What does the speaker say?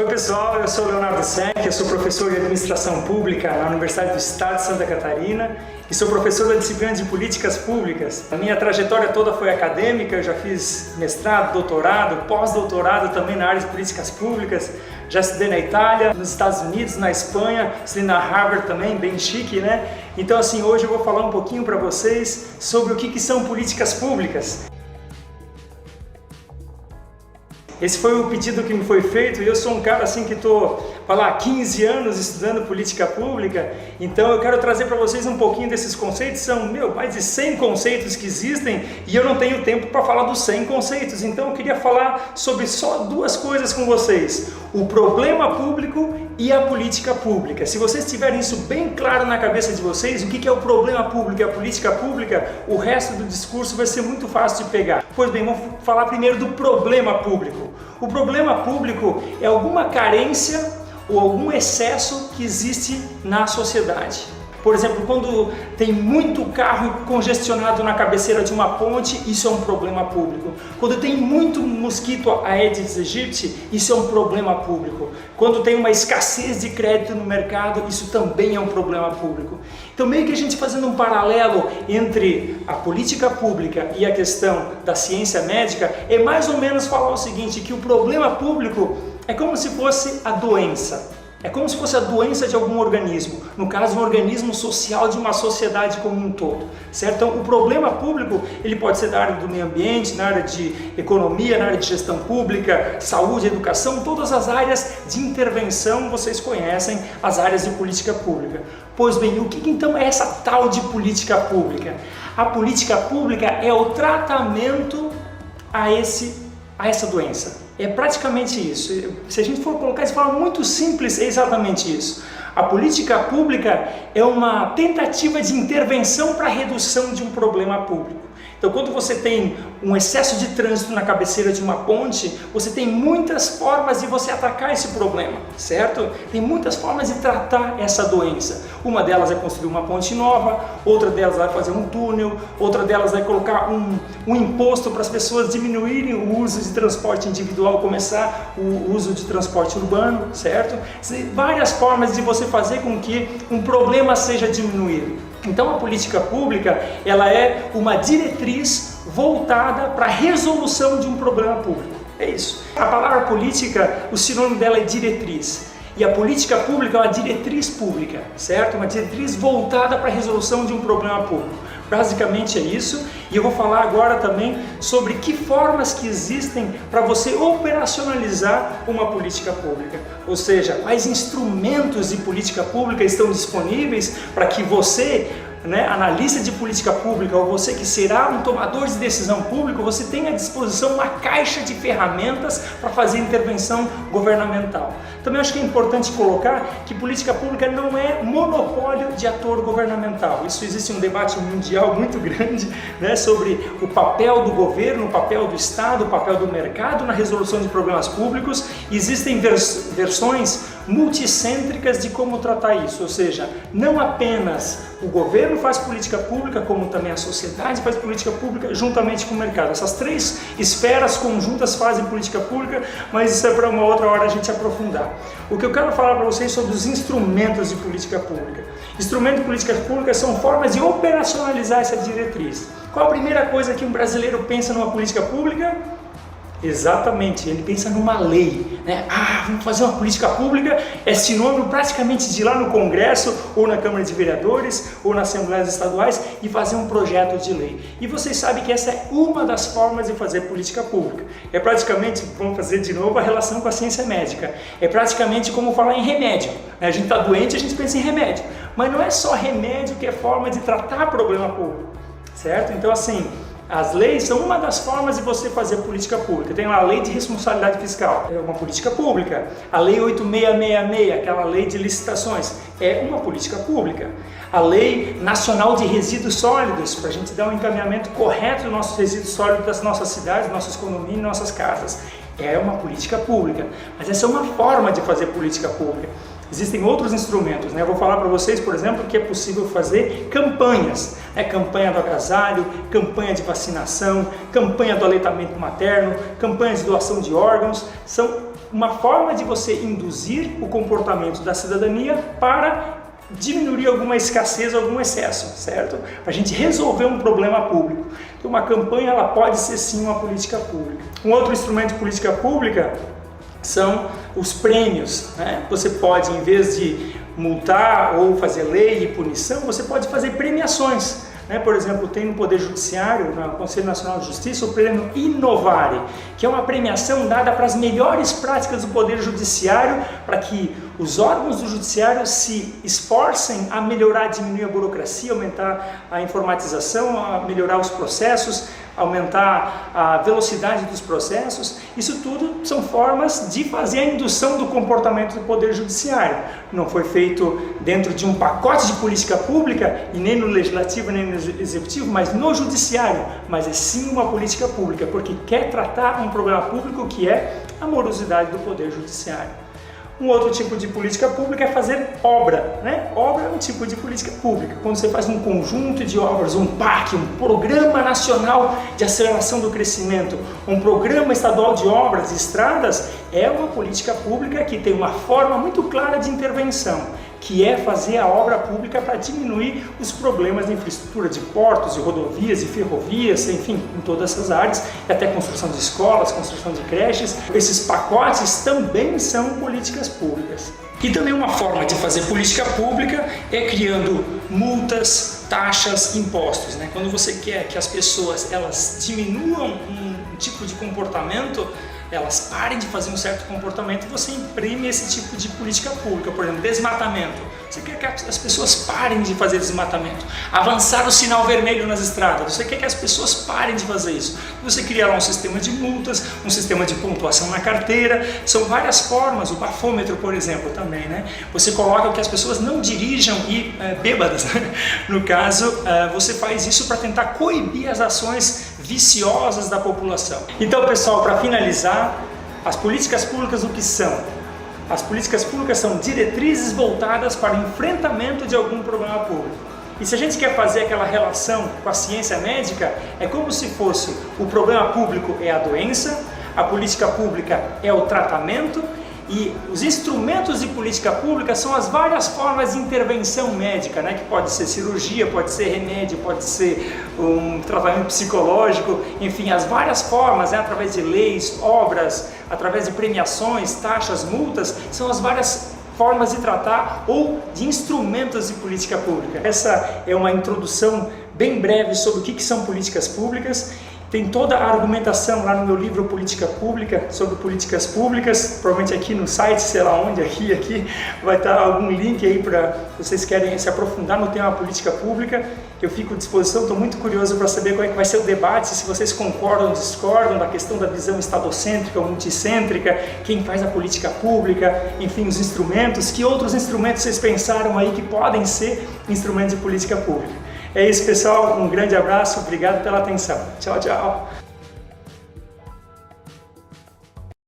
Oi pessoal, eu sou Leonardo Sec, eu sou professor de Administração Pública na Universidade do Estado de Santa Catarina e sou professor da disciplina de Políticas Públicas. A minha trajetória toda foi acadêmica, eu já fiz mestrado, doutorado, pós-doutorado também na área de Políticas Públicas. Já estudei na Itália, nos Estados Unidos, na Espanha, estudei na Harvard também, bem chique, né? Então assim, hoje eu vou falar um pouquinho para vocês sobre o que são políticas públicas. Esse foi o pedido que me foi feito e eu sou um cara assim que estou há 15 anos estudando política pública, então eu quero trazer para vocês um pouquinho desses conceitos. São mais de 100 conceitos que existem e eu não tenho tempo para falar dos 100 conceitos, então eu queria falar sobre só duas coisas com vocês: o problema público e a política pública. Se vocês tiverem isso bem claro na cabeça de vocês, o que é o problema público e a política pública, o resto do discurso vai ser muito fácil de pegar. Pois bem, vamos falar primeiro do problema público. O problema público é alguma carência ou algum excesso que existe na sociedade. Por exemplo, quando tem muito carro congestionado na cabeceira de uma ponte, isso é um problema público. Quando tem muito mosquito Aedes aegypti, isso é um problema público. Quando tem uma escassez de crédito no mercado, isso também é um problema público. Então, meio que a gente fazendo um paralelo entre a política pública e a questão da ciência médica, é mais ou menos falar o seguinte, que o problema público é como se fosse a doença. É como se fosse a doença de algum organismo, no caso um organismo social de uma sociedade como um todo, certo? Então o problema público, ele pode ser da área do meio ambiente, na área de economia, na área de gestão pública, saúde, educação, todas as áreas de intervenção vocês conhecem, as áreas de política pública. Pois bem, o que então é essa tal de política pública? A política pública é o tratamento a essa doença. É praticamente isso. Se a gente for colocar de forma muito simples, é exatamente isso. A política pública é uma tentativa de intervenção para a redução de um problema público. Então, quando você tem um excesso de trânsito na cabeceira de uma ponte, você tem muitas formas de você atacar esse problema, certo? Tem muitas formas de tratar essa doença. Uma delas é construir uma ponte nova, outra delas vai fazer um túnel, outra delas vai colocar um imposto para as pessoas diminuírem o uso de transporte individual, começar o uso de transporte urbano, certo? Várias formas de você fazer com que um problema seja diminuído. Então a política pública, ela é uma diretriz voltada para a resolução de um problema público. É isso. A palavra política, o sinônimo dela é diretriz. E a política pública é uma diretriz pública, certo? Uma diretriz voltada para a resolução de um problema público. Basicamente é isso, e eu vou falar agora também sobre que formas que existem para você operacionalizar uma política pública. Ou seja, quais instrumentos de política pública estão disponíveis para que você, analista de política pública, ou você que será um tomador de decisão pública, você tenha à disposição uma caixa de ferramentas para fazer intervenção governamental. Também acho que é importante colocar que política pública não é monopólio de ator governamental. Isso existe um debate mundial muito grande, sobre o papel do governo, o papel do Estado, o papel do mercado na resolução de problemas públicos. Existem versões multicêntricas de como tratar isso, ou seja, não apenas o governo faz política pública, como também a sociedade faz política pública juntamente com o mercado. Essas três esferas conjuntas fazem política pública, mas isso é para uma outra hora a gente aprofundar. O que eu quero falar para vocês sobre os instrumentos de política pública. Instrumentos de política pública são formas de operacionalizar essa diretriz. Qual a primeira coisa que um brasileiro pensa numa política pública? Exatamente, ele pensa numa lei, vamos fazer uma política pública, é sinônimo praticamente de ir lá no Congresso, ou na Câmara de Vereadores, ou nas Assembleias Estaduais e fazer um projeto de lei. E vocês sabem que essa é uma das formas de fazer política pública. É praticamente, vamos fazer de novo a relação com a ciência médica, é praticamente como falar em remédio. A gente está doente, a gente pensa em remédio, mas não é só remédio que é forma de tratar problema público, certo? Então assim, as leis são uma das formas de você fazer política pública. Tem a lei de responsabilidade fiscal, é uma política pública. A lei 8666, aquela lei de licitações, é uma política pública. A lei nacional de resíduos sólidos, para a gente dar um encaminhamento correto dos nossos resíduos sólidos das nossas cidades, nossas condomínios e nossas casas, é uma política pública. Mas essa é uma forma de fazer política pública. Existem outros instrumentos, né? Eu vou falar para vocês, por exemplo, que é possível fazer campanhas, né? Campanha do agasalho, campanha de vacinação, campanha do aleitamento materno, campanhas de doação de órgãos, são uma forma de você induzir o comportamento da cidadania para diminuir alguma escassez, algum excesso, certo? Para a gente resolver um problema público. Então uma campanha ela pode ser sim uma política pública. Um outro instrumento de política pública são os prêmios, né? Você pode, em vez de multar ou fazer lei e punição, você pode fazer premiações. Por exemplo, tem no Poder Judiciário, no Conselho Nacional de Justiça, o prêmio Inovare, que é uma premiação dada para as melhores práticas do Poder Judiciário, para que os órgãos do Judiciário se esforcem a melhorar, diminuir a burocracia, aumentar a informatização, a melhorar os processos, aumentar a velocidade dos processos. Isso tudo são formas de fazer a indução do comportamento do Poder Judiciário. Não foi feito dentro de um pacote de política pública, e nem no Legislativo, nem no Executivo, mas no Judiciário. Mas é sim uma política pública, porque quer tratar um problema público que é a morosidade do Poder Judiciário. Um outro tipo de política pública é fazer obra, né? Obra é um tipo de política pública. Quando você faz um conjunto de obras, um PAC, um Programa Nacional de Aceleração do Crescimento, um Programa Estadual de Obras e Estradas, é uma política pública que tem uma forma muito clara de intervenção, que é fazer a obra pública para diminuir os problemas de infraestrutura de portos, de rodovias, de ferrovias, enfim, em todas essas áreas, e até construção de escolas, construção de creches. Esses pacotes também são políticas públicas. E também uma forma de fazer política pública é criando multas, taxas, impostos, né? Quando você quer que as pessoas elas diminuam um tipo de comportamento, elas parem de fazer um certo comportamento, você imprime esse tipo de política pública. Por exemplo, desmatamento. Você quer que as pessoas parem de fazer desmatamento. Avançar o sinal vermelho nas estradas. Você quer que as pessoas parem de fazer isso. Você cria lá um sistema de multas, um sistema de pontuação na carteira. São várias formas. O bafômetro, por exemplo, também, né? Você coloca que as pessoas não dirijam bêbadas. No caso, você faz isso para tentar coibir as ações viciosas da população. Então, pessoal, para finalizar, as políticas públicas o que são? As políticas públicas são diretrizes voltadas para o enfrentamento de algum problema público. E se a gente quer fazer aquela relação com a ciência médica, é como se fosse o problema público é a doença, a política pública é o tratamento, e os instrumentos de política pública são as várias formas de intervenção médica, né? Que pode ser cirurgia, pode ser remédio, pode ser um tratamento psicológico, enfim, as várias formas, né? Através de leis, obras, através de premiações, taxas, multas, são as várias formas de tratar ou de instrumentos de política pública. Essa é uma introdução bem breve sobre o que são políticas públicas. Tem toda a argumentação lá no meu livro Política Pública, sobre políticas públicas, provavelmente aqui no site, sei lá onde, aqui, vai estar algum link aí para vocês querem se aprofundar no tema política pública. Eu fico à disposição, estou muito curioso para saber qual é que vai ser o debate, se vocês concordam ou discordam da questão da visão estadocêntrica ou multicêntrica, quem faz a política pública, enfim, os instrumentos, que outros instrumentos vocês pensaram aí que podem ser instrumentos de política pública. É isso, pessoal, um grande abraço, obrigado pela atenção. Tchau, tchau.